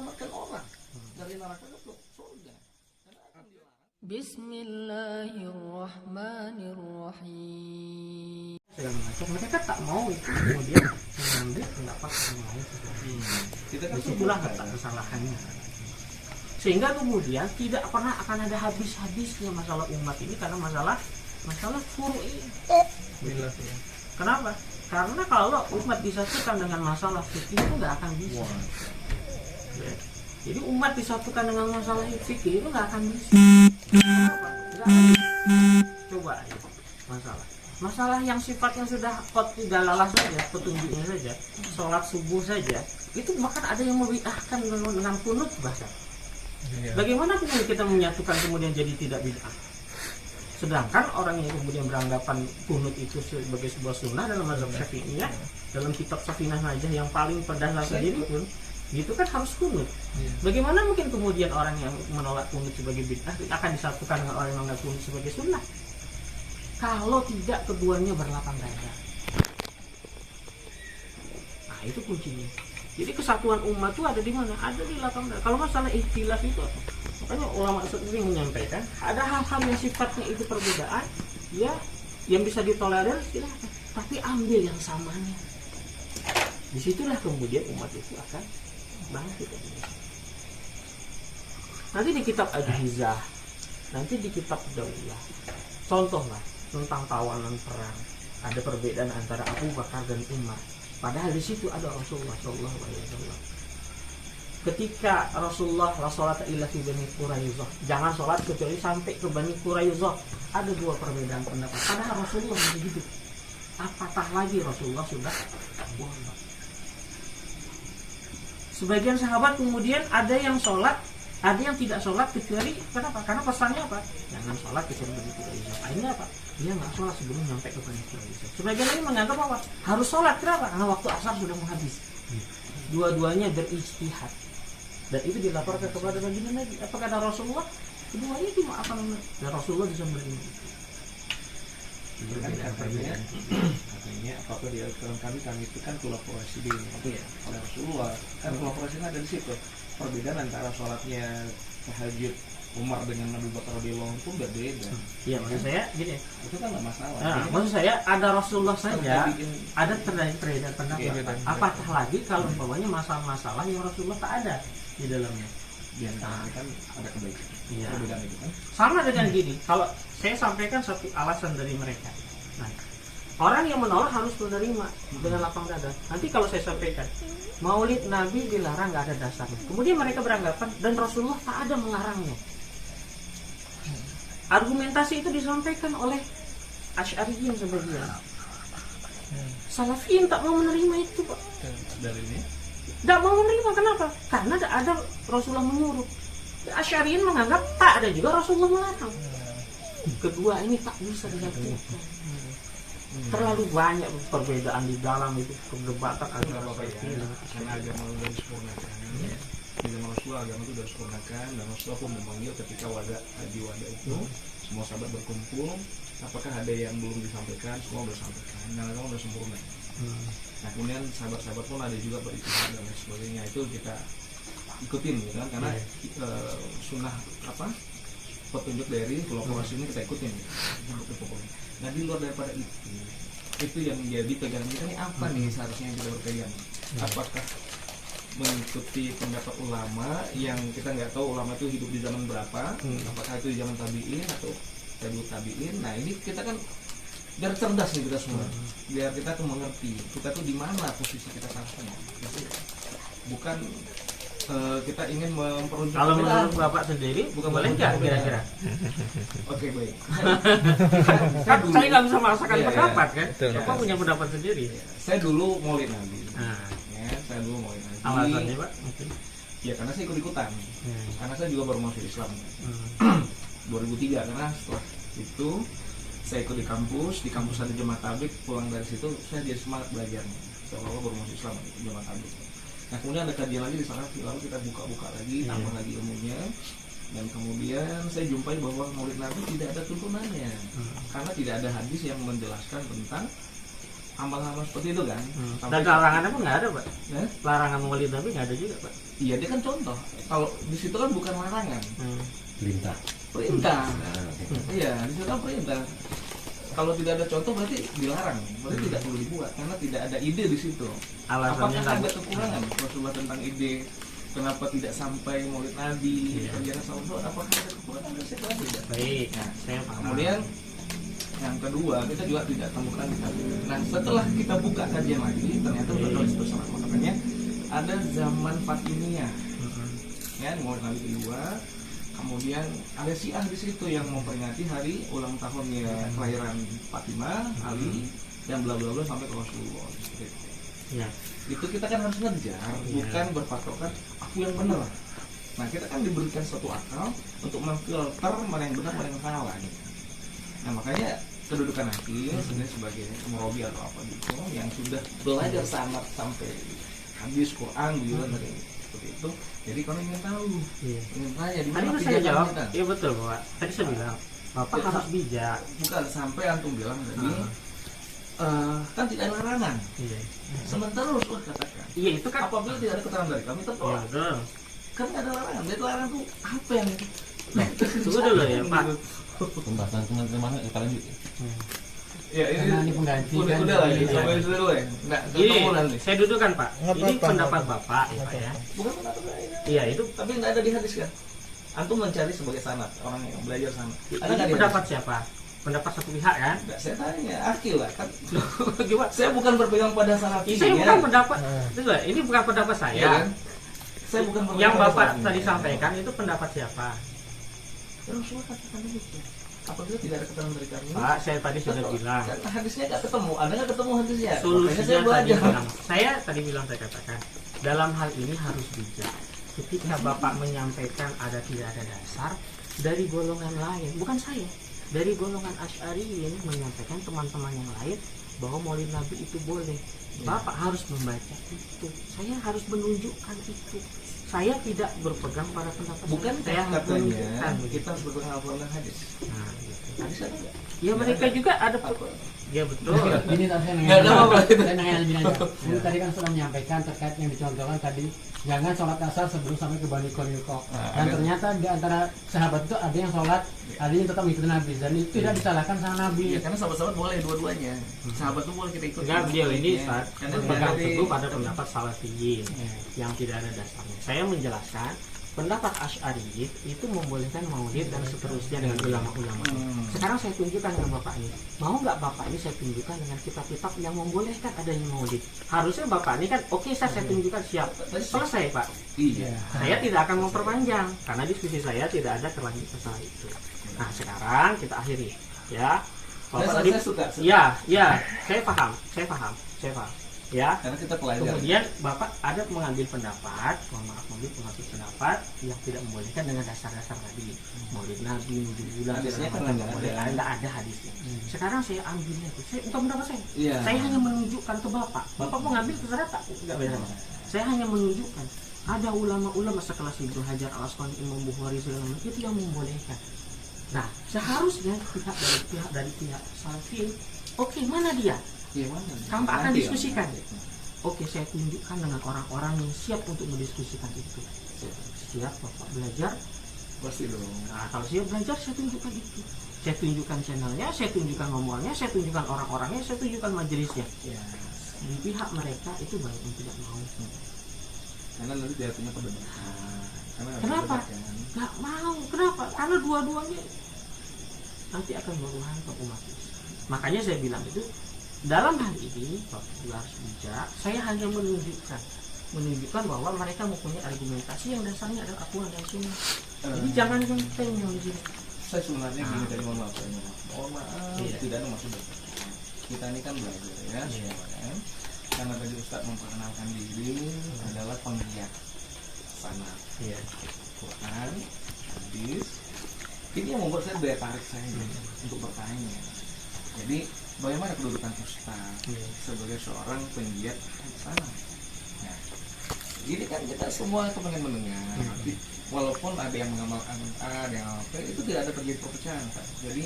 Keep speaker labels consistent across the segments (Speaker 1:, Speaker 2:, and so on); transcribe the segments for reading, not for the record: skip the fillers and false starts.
Speaker 1: menyelamatkan orang dari neraka ke surga.
Speaker 2: Bismillahirrahmanirrahim. Segala macam mereka tak mau itu kemudian mengambil pendapat yang lain. Disitulah letak kesalahannya. Sehingga kemudian tidak pernah akan ada habis-habisnya masalah umat ini karena masalah furu ini. Kenapa? Karena kalau umat disatukan dengan masalah fikih itu nggak akan bisa. Ya. Jadi umat disatukan dengan masalah fikih itu nggak akan bisa. Kenapa? Nggak akan bisa. Coba masalah yang sifatnya sudah dalalah saja, petunjuknya saja, sholat subuh saja, itu bahkan ada yang membid'ahkan dengan kunut bahkan. Bagaimana kemudian kita menyatukan kemudian jadi tidak bid'ah? Sedangkan orang yang kemudian beranggapan kunut itu sebagai sebuah sunnah dalam mazhab Syafi'iyah, dalam kitab Safinah Najah yang paling berdasar sendiri pun, gitu kan harus kunut. Bagaimana mungkin kemudian orang yang menolak kunut sebagai bid'ah akan disatukan dengan orang yang menolak kunut sebagai sunnah? Kalau tidak keduanya berlapang dada. Nah itu kuncinya. Jadi kesatuan umat itu ada di mana? Ada di lapang dada. Kalau masalah ikhtilaf itu, makanya ulama sering menyampaikan ada hal-hal yang sifatnya itu perbedaan, ya yang bisa ditolerir silahkan, tapi ambil yang samanya. Disitulah kemudian umat itu akan bangkit. Nanti di kitab Al-Hizah, nanti di kitab Daulah, contohlah tentang tawanan perang, ada perbedaan antara Abu Bakar dan Umar. Padahal di situ ada Rasulullah SAW. Ketika Rasulullah la sholata illa fi Bani Quraidah, jangan sholat kecuali sampai ke Bani Quraidah, ada dua perbedaan pendapat. Padahal Rasulullah masih hidup. Apatah lagi Rasulullah sudah wafat. Sebagian sahabat kemudian ada yang sholat, ada yang tidak sholat kecuali kenapa? Karena pesannya apa? Jangan sholat kecuali Bani Quraidah. Akhirnya apa? Dia nggak sholat sebelum nyampe ke Bani Quraidah. Sebagian ini menganggap apa? Harus sholat. Kenapa? Karena waktu asar sudah mau habis. Dua-duanya berijtihad. Dan itu dilaporkan kepada baginda Nabi. Apa kata Rasulullah? Keduanya dimaafkan dan Rasulullah bisa menerima.
Speaker 1: Katanya apakah di Al-Quran kami itu kan khulafaur rasyidin oleh Rasulullah. Kan khulafaur rasyidin ada di situ. Perbedaan antara sholatnya tahajud Umar dengan Abu Bakar radhiyallahu anhu pun berbeda.
Speaker 2: Iya, maksud saya gini.
Speaker 1: Itu kan nggak masalah.
Speaker 2: Nah, maksud saya ada Rasulullah saja, ada perbedaan pendapat. Apatah lagi kalau umpamanya masalah-masalah yang Rasulullah tak ada di dalamnya.
Speaker 1: Di antaranya kan ada kebaikan.
Speaker 2: Iya.
Speaker 1: Perbedaan itu kan.
Speaker 2: Sama dengan gini, kalau saya sampaikan satu alasan dari mereka. Nah, orang yang menolak harus menerima dengan lapang dada. Nanti kalau saya sampaikan Maulid Nabi dilarang nggak ada dasarnya. Kemudian mereka beranggapan dan Rasulullah tak ada melarangnya. Argumentasi itu disampaikan oleh Asy'ariyin sebagian. Salafiyin tak mau menerima itu, Pak.
Speaker 1: Dalilnya?
Speaker 2: Tidak mau menerima, kenapa? Karena ada Rasulullah menyuruh. Asy'ariyin menganggap tak ada juga Rasulullah melarang. Kedua ini tak bisa disatukan. Terlalu banyak perbedaan di dalam itu, perdebatan antara
Speaker 1: karena agama sudah disempurnakan. Di zaman Rasulullah agama itu sudah disempurnakan dan Rasulullah pun memanggil ketika haji wada itu semua sahabat berkumpul. Apakah ada yang belum disampaikan? Semua sudah disampaikan. Dan agama sudah sempurna. Nah kemudian sahabat-sahabat pun ada juga berijtihad dan lain sebagainya. Itu kita ikutin gitu kan, karena sunnah petunjuk dari khulafaur rasyidin kita ikutin gitu. Nah di luar daripada itu yang menjadi pegangan kita ini apa nih seharusnya yang kita berpegang? Apakah mengikuti pendapat ulama yang kita nggak tahu ulama itu hidup di zaman berapa, apakah itu di zaman tabi'in atau tabi'in? Nah ini kita kan biar cerdas nih kita semua, biar kita tuh mengerti kita tuh di mana posisi kita seharusnya. Bukan kita ingin memperunjuk.
Speaker 2: Kalau menurut Bapak sendiri, boleh nggak kira-kira?
Speaker 1: Oke, baik.
Speaker 2: Kan saya nggak bisa merasakan pendapat kan? Bapak punya pendapat sendiri.
Speaker 1: Saya dulu Maulid Nabi. Saya dulu Maulid Nabi.
Speaker 2: Alasannya Pak?
Speaker 1: Ya karena saya ikut-ikutan. Karena saya juga baru masuk Islam. 2003 karena setelah itu saya ikut di kampus ada jemaah tabligh, pulang dari situ saya jadi semangat belajar. Seolah-olah baru masuk Islam jemaah tabligh. Nah kemudian ada kajian lagi di sana, lalu kita buka-buka lagi, tambah lagi ilmunya, dan kemudian saya jumpai bahwa Maulid Nabi tidak ada tuntunannya, karena tidak ada hadis yang menjelaskan tentang amal-amal seperti itu kan.
Speaker 2: Dan larangannya pun nggak ada Pak. Larangan maulid Nabi nggak ada juga Pak.
Speaker 1: Iya, dia kan contoh. Kalau di situ kan bukan larangan,
Speaker 3: Perintah.
Speaker 1: Iya, di situ kan perintah. Kalau tidak ada contoh berarti dilarang, berarti tidak perlu dibuat karena tidak ada ide di situ.
Speaker 2: Alasannya
Speaker 1: Apakah ada kekurangan Rasulullah tentang ide? Kenapa tidak sampai maulid Nabi, jangan sama apakah ada kekurangan? Saya tidak.
Speaker 2: Baik, saya paham.
Speaker 1: Kemudian yang kedua, kita juga tidak temukan di sana. Nah, setelah kita buka kajian lagi, ternyata betul itu salah. Makanya ada zaman Fatimiyah, ya, maulid Nabi kedua. Kemudian ada Syiah di situ yang memperingati hari ulang tahunnya kelahiran Fatimah, Ali, dan bla bla bla sampai ke Rasulullah.
Speaker 2: Ya.
Speaker 1: Itu kita kan harus ngejar, bukan berpatokan aku yang benar. Nah, kita kan diberikan suatu akal untuk memfilter mana yang benar, mana yang salah. Gitu. Nah, makanya kedudukan hakim sebenarnya sebagai murabi atau apa gitu yang sudah belajar sanad sampai hadis Quran gitu dari seperti itu. Jadi kalau ingin tahu, ingin tanya di mana
Speaker 2: saya jawab,
Speaker 1: kita?
Speaker 2: iya betul Pak. Tadi saya bilang, Bapak harus bijak.
Speaker 1: Bukan sampai antum bilang tadi, kan tidak ada larangan.
Speaker 2: Iya.
Speaker 1: Sementara Rasulullah katakan,
Speaker 2: Iya itu kan.
Speaker 1: apabila tidak ada keterangan dari kami tertolak.
Speaker 2: Iya betul.
Speaker 1: Kan nggak ada larangan. Jadi larangan tuh apa yang itu?
Speaker 2: Tunggu dulu ya Pak.
Speaker 3: Pembahasan kemana kalian?
Speaker 1: Ya ini
Speaker 4: pengganti
Speaker 1: udah lah, sampai itu dulu ya. Nggak ketemu nanti.
Speaker 2: Saya dudukkan Pak.
Speaker 4: Nggak
Speaker 2: Ini
Speaker 4: apa-apa,
Speaker 2: pendapat
Speaker 4: nggak
Speaker 2: Bapak ya Pak ya.
Speaker 1: Bukan pendapat saya.
Speaker 2: Iya itu.
Speaker 1: Tapi nggak ada di hadis kan? Antum mencari sebagai sanad orang yang belajar sanad. Ada nggak
Speaker 2: Ini
Speaker 1: di
Speaker 2: pendapat
Speaker 1: hadis?
Speaker 2: siapa? Pendapat satu pihak kan?
Speaker 1: Nggak, saya tanya. Akil lah kan.
Speaker 2: Gimana?
Speaker 1: Saya bukan berpegang pada sanad
Speaker 2: Saya bukan pendapat. Tunggu, ini bukan pendapat saya.
Speaker 1: Iya kan? Saya bukan berpegang
Speaker 2: Yang
Speaker 1: pada
Speaker 2: Bapak
Speaker 1: sanad.
Speaker 2: tadi sampaikan itu pendapat siapa?
Speaker 1: Rasulullah katakan begitu. Apabila tidak ada keterangan dari kami.
Speaker 2: Pak, saya tadi sudah
Speaker 1: Betul.
Speaker 2: bilang.
Speaker 1: Kan hadisnya nggak ketemu. Ada nggak ketemu hadisnya? Makanya
Speaker 2: Solusinya
Speaker 1: saya
Speaker 2: tadi
Speaker 1: belajar.
Speaker 2: bilang. Saya katakan dalam hal ini harus bijak. Ketika Bapak menyampaikan ada tidak ada dasar dari golongan lain, bukan saya, dari golongan Asy'ariyin menyampaikan teman-teman yang lain bahwa Maulid Nabi itu boleh. Bapak harus membaca itu. Saya harus menunjukkan itu. Saya tidak berpegang pada pendapat
Speaker 1: Bukan
Speaker 2: saya harus
Speaker 1: katanya
Speaker 2: menunjukkan.
Speaker 1: kita harus berpegang Al-Quran dan hadis.
Speaker 2: Nah, gitu.
Speaker 1: Hadis ada nggak?
Speaker 2: Ya mereka juga ada.
Speaker 1: Apa?
Speaker 2: Ya betul.
Speaker 4: Ini tadi saya
Speaker 1: Nggak ada
Speaker 4: nanya,
Speaker 1: apa-apa.
Speaker 4: saya nanya lebih aja. Ini tadi kan sudah menyampaikan terkait yang dicontohkan tadi, jangan sholat asar sebelum sampai ke Bani Quraidah. Dan
Speaker 1: ada.
Speaker 4: ternyata di antara sahabat itu ada yang sholat, ada yang tetap mengikuti Nabi, dan itu tidak disalahkan sama Nabi.
Speaker 1: Ya karena sahabat-sahabat boleh dua-duanya. Sahabat tuh boleh kita ikut.
Speaker 2: Enggak, beliau ini Ustaz,
Speaker 1: Karena
Speaker 2: berpegang
Speaker 1: dari-
Speaker 2: teguh pada pendapat Salafiyin yang tidak ada dasarnya. Saya menjelaskan pendapat Asy'ariyyin itu membolehkan maulid dan seterusnya dengan ulama-ulama. Sekarang saya tunjukkan dengan Bapak ini. Mau nggak Bapak ini saya tunjukkan dengan kitab-kitab yang membolehkan adanya maulid? Harusnya Bapak ini kan oke saya tunjukkan siap. Selesai Pak.
Speaker 1: Iya.
Speaker 2: Saya tidak akan memperpanjang karena diskusi saya tidak ada terlanjut masalah itu. Nah sekarang kita akhiri ya. Bapak tadi,
Speaker 1: Saya suka.
Speaker 2: ya, saya paham. Ya,
Speaker 1: Karena kita pelajar.
Speaker 2: kemudian Bapak ada mengambil pendapat, mengambil pendapat yang tidak membolehkan dengan dasar-dasar tadi, Maulid Nabi, Maulid bulan,
Speaker 1: Hadisnya kan
Speaker 2: segala
Speaker 1: nggak
Speaker 2: macam,
Speaker 1: ada.
Speaker 2: nggak ada hadisnya. Sekarang saya ambilnya itu, saya bukan pendapat saya.
Speaker 1: Iya.
Speaker 2: Saya hanya menunjukkan ke Bapak. Bapak mau ngambil terserah tak? Enggak beda. Saya hanya menunjukkan ada ulama-ulama sekelas Ibnu Hajar Al-Asqalani, Imam Bukhari segala macam itu yang membolehkan. Nah, seharusnya pihak dari pihak Salafi, oke, mana dia?
Speaker 1: Iya, mana?
Speaker 2: Kamu akan
Speaker 1: Nanti,
Speaker 2: diskusikan.
Speaker 1: ya.
Speaker 2: Oke, saya tunjukkan dengan orang-orang yang siap untuk mendiskusikan itu. Siap Bapak belajar.
Speaker 1: Pasti dong.
Speaker 2: Nah, kalau siap belajar, saya tunjukkan itu. Saya tunjukkan channelnya, saya tunjukkan ngomongnya, saya tunjukkan orang-orangnya, saya tunjukkan majelisnya.
Speaker 1: Ya.
Speaker 2: Di pihak mereka itu banyak yang tidak mau.
Speaker 1: Karena nanti dia punya kebenaran. Karena ada
Speaker 2: Kenapa?
Speaker 1: kebenaran.
Speaker 2: Nggak mau. Kenapa? Karena dua-duanya nanti akan berulang ke umat Islam. Makanya saya bilang itu dalam hal ini Bapak juga harus bijak. Saya hanya menunjukkan bahwa mereka mempunyai argumentasi yang dasarnya adalah Al-Quran dan Sunnah. Jadi jangan genteng yang di sini.
Speaker 1: Saya sebenarnya gini tadi mohon maaf. Mohon maaf.
Speaker 2: Iya.
Speaker 1: Tidak ada maksud berkata. Kita ini kan belajar ya.
Speaker 2: Iya.
Speaker 1: Kan? Karena tadi Ustaz memperkenalkan diri adalah penggiat sanad.
Speaker 2: Iya.
Speaker 1: Quran, hadis. Ini yang membuat saya daya tarik saya untuk bertanya. Jadi bagaimana kedudukan Ustaz sebagai seorang penggiat sana? Nah, ini kan kita semua teman yang mendengar. Walaupun ada yang mengamalkan A, ada yang apa, itu tidak ada terjadi perpecahan kan. Jadi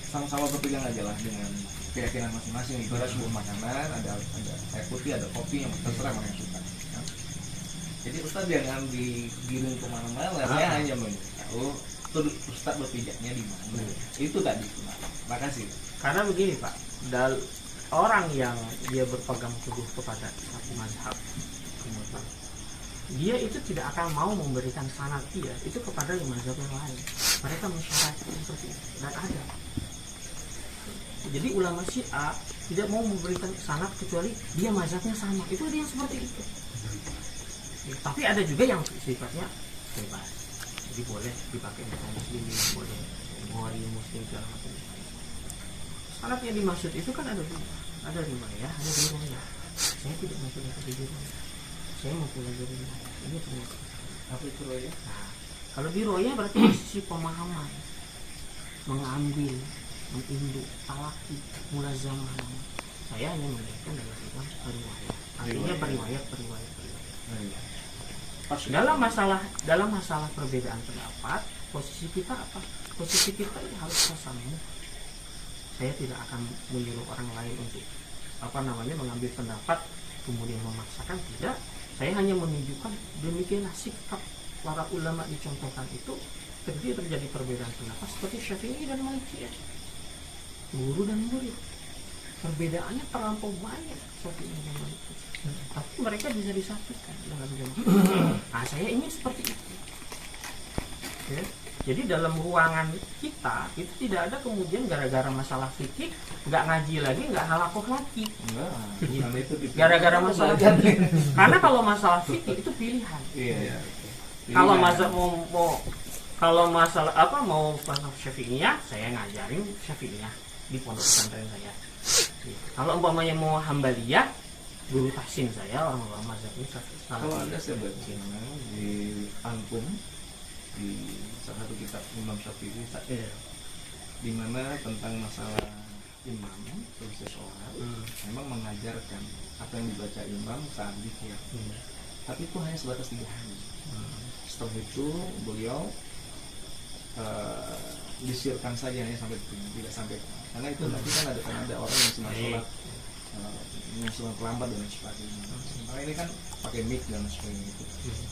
Speaker 1: sama-sama berpegang aja lah dengan keyakinan masing-masing. Ibarat sebuah makanan ada air putih, ada kopi, yang terserah mana yang suka. Ya. Jadi Ustadz jangan digiring kemana-mana. Saya hanya memberitahu Ustadz berpijaknya di mana. Itu tadi. Makasih.
Speaker 2: Karena begini Pak, orang yang dia berpegang teguh kepada satu mazhab, kemudian dia itu tidak akan mau memberikan sanad dia itu kepada mazhab yang lain. Mereka mensyaratkan seperti itu dan ada. Jadi ulama Syiah tidak mau memberikan sanad kecuali dia mazhabnya sama. Itu ada yang seperti itu. Tapi ada juga yang sifatnya bebas. Jadi boleh dipakai untuk muslimin, boleh Bukhari, Muslim segala macam. Sanad yang dimaksud itu kan ada riwayah, ada riwayah. Saya tidak mempelajari riwayah. Saya mempelajari riwayah. Ini ternyata.
Speaker 1: Apa itu riwayah?
Speaker 2: Nah, kalau di riwayah berarti sisi pemahaman, mengambil, menginduk, talaki, mulazamah. Saya hanya melihatkan dalam bidang riwayah. Artinya beriwayat. Dalam masalah perbedaan pendapat, posisi kita apa? Posisi kita ini harus tasamuh. Saya tidak akan menyuruh orang lain untuk mengambil pendapat kemudian memaksakan, tidak. Saya hanya menunjukkan demikianlah sikap para ulama dicontohkan itu ketika terjadi perbedaan pendapat seperti Syafi'i dan Maliki, guru dan murid. Perbedaannya terlampau banyak Syafi'i dan Maliki, tapi mereka bisa disatukan dalam jamaah. Nah, saya ingin seperti itu. Ya. Jadi dalam ruangan kita itu tidak ada kemudian gara-gara masalah fikih nggak ngaji lagi, nggak halakoh lagi. Gara-gara masalah fikih. Karena kalau masalah fikih itu pilihan.
Speaker 1: Iya.
Speaker 2: Kalau masalah mau Syafi'iyah, saya ngajarin Syafi'iyah di pondok pesantren saya. Kalau umpamanya mau Hambaliyah, guru tahsin saya orang mazhabnya Syafi'i.
Speaker 1: Kalau ada saya baca di Anpum, di salah satu kitab Imam Syafi'i di mana tentang masalah imam selesai sholat memang mengajarkan apa yang dibaca imam saat zikir, tapi itu hanya sebatas 3 hari. Setelah itu beliau disirkan saja hanya sampai tidak sampai, karena itu nanti kan ada orang yang sedang sholat yang sedang terlambat dan sebagainya. Sementara ini kan pakai mic dan sebagainya itu.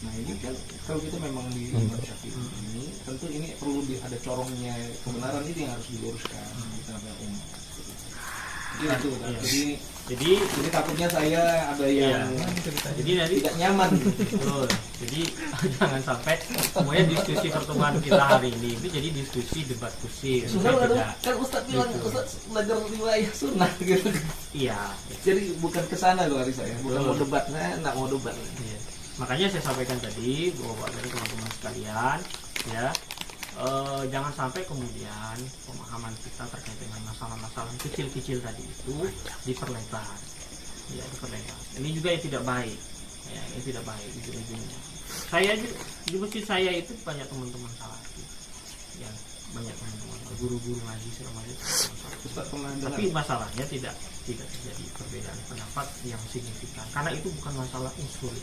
Speaker 1: Nah ini kan kalau kita memang di Imam Syafi'i ini, tentu ini perlu ada corongnya, kebenaran ini yang harus diluruskan di tengah umat. Jadi takutnya saya ada yang
Speaker 2: jadi nanti
Speaker 1: tidak nyaman.
Speaker 2: Betul. Jadi jangan sampai semuanya diskusi pertemuan kita hari ini itu jadi diskusi debat kusir.
Speaker 1: Kan Ustadz bilang Ustadz belajar riwayah sunnah gitu.
Speaker 2: Iya.
Speaker 1: Jadi bukan kesana loh hari saya, bukan mau debat, saya nggak mau debat.
Speaker 2: Iya. Makanya saya sampaikan tadi bahwa dari teman-teman sekalian, ya. Jangan sampai kemudian pemahaman kita terkait dengan masalah-masalah kecil-kecil tadi itu diperlebar, ya diperlebar. Ini juga yang tidak baik, ya ini tidak baik ujung-ujungnya. Saya di masjid saya itu banyak teman-teman salafi, ya banyak teman-teman guru-guru ngaji segala macam. Tapi masalahnya tidak terjadi perbedaan pendapat yang signifikan, karena itu bukan masalah usul.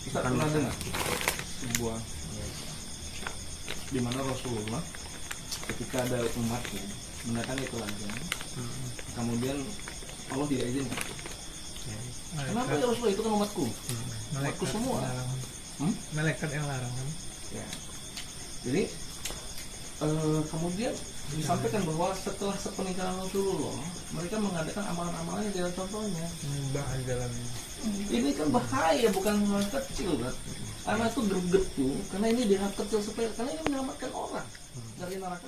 Speaker 1: Kita pernah dengar sebuah di mana Rasulullah ketika ada umatnya mendatangi teladan, kemudian Allah tidak izinkan. Kenapa ya Rasulullah, itu kan umatku, umatku semua.
Speaker 5: Malaikat yang larang kan?
Speaker 1: Ya. Jadi kemudian disampaikan bahwa setelah sepeninggalan Rasulullah mereka mengadakan amalan-amalan yang tidak contohnya.
Speaker 5: Jalan.
Speaker 1: Ini kan bahaya, bukan hal kecil kan? Karena itu greget tuh, karena ini dianggap kecil supaya karena ini menyelamatkan orang dari neraka.